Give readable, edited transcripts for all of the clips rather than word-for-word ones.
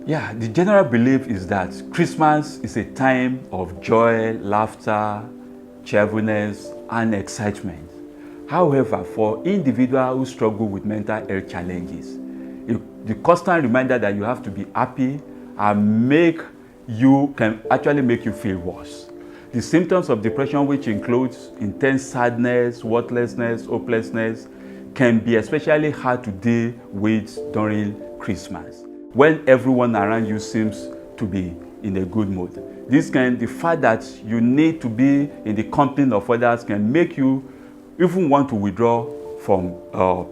Yeah, the general belief is that Christmas is a time of joy, laughter, cheerfulness, and excitement. However, for individuals who struggle with mental health challenges, the constant reminder that you have to be happy can actually make you feel worse. The symptoms of depression, which includes intense sadness, worthlessness, hopelessness, can be especially hard to deal with during Christmas, when everyone around you seems to be in a good mood. The fact that you need to be in the company of others can make you even want to withdraw from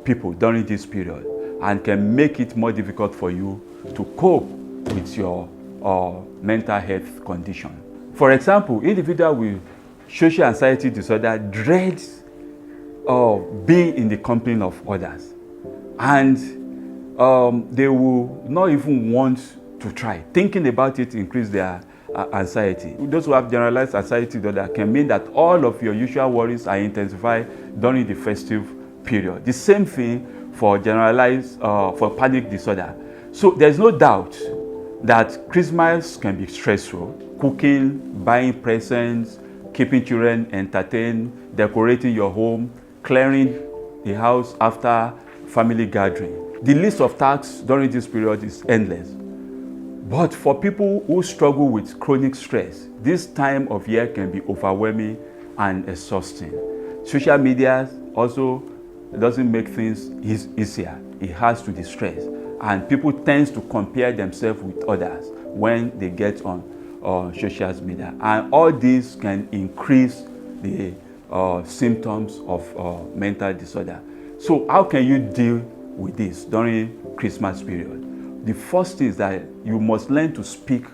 people during this period, and can make it more difficult for you to cope with your mental health condition. For example, individuals with social anxiety disorder dread being in the company of others, and they will not even want to try. Thinking about it increases their anxiety. Those who have generalized anxiety disorder can mean that all of your usual worries are intensified during the festive period. The same thing for for panic disorder. So there's no doubt that Christmas can be stressful. Cooking, buying presents, keeping children entertained, decorating your home, clearing the house after family gathering. The list of tasks during this period is endless. But for people who struggle with chronic stress, this time of year can be overwhelming and exhausting. Social media also doesn't make things easier. It has to distress. And people tend to compare themselves with others when they get on social media. And all this can increase the symptoms of mental disorder. So how can you deal with this during Christmas period? The first thing is that you must learn to speak,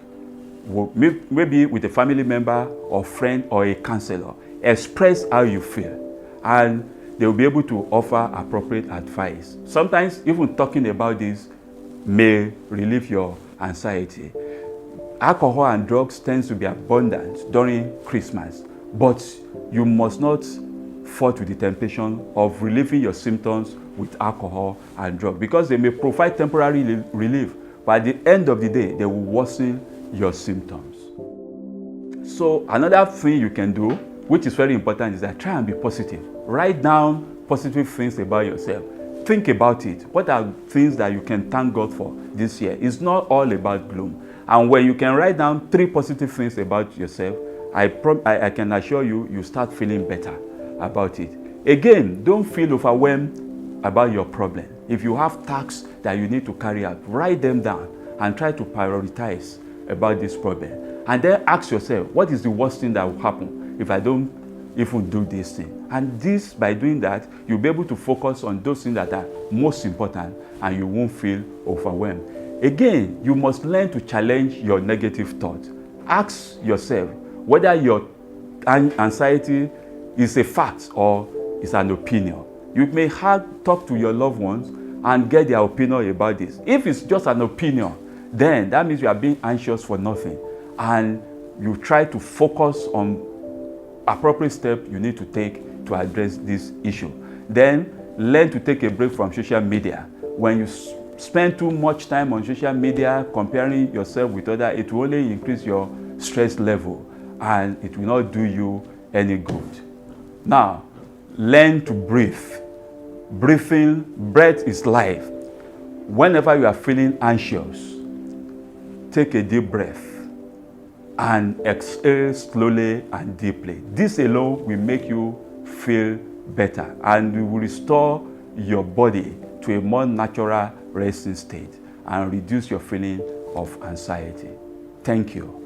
maybe with a family member or friend or a counselor. Express how you feel, and they will be able to offer appropriate advice. Sometimes even talking about this may relieve your anxiety. Alcohol and drugs tend to be abundant during Christmas, but you must not fall to the temptation of relieving your symptoms with alcohol and drugs, because they may provide temporary relief, but at the end of the day, they will worsen your symptoms. So another thing you can do, which is very important, is that try and be positive. Write down positive things about yourself. Think about it. What are things that you can thank God for this year? It's not all about gloom. And when you can write down 3 positive things about yourself, I can assure you, you start feeling better about it. Again, don't feel overwhelmed about your problem. If you have tasks that you need to carry out, write them down and try to prioritize about this problem. And then ask yourself, what is the worst thing that will happen if I don't even do this thing? And this, by doing that, you'll be able to focus on those things that are most important, and you won't feel overwhelmed. Again, you must learn to challenge your negative thoughts. Ask yourself whether your anxiety is a fact or is an opinion. You may talk to your loved ones and get their opinion about this. If it's just an opinion, then that means you are being anxious for nothing, and you try to focus on appropriate steps you need to take to address this issue. Then learn to take a break from social media. When you spend too much time on social media comparing yourself with others, it will only increase your stress level, and it will not do you any good. Now, learn to breathe. Breath is life. Whenever you are feeling anxious, take a deep breath and exhale slowly and deeply. This alone will make you feel better, and it will restore your body to a more natural resting state and reduce your feeling of anxiety. Thank you.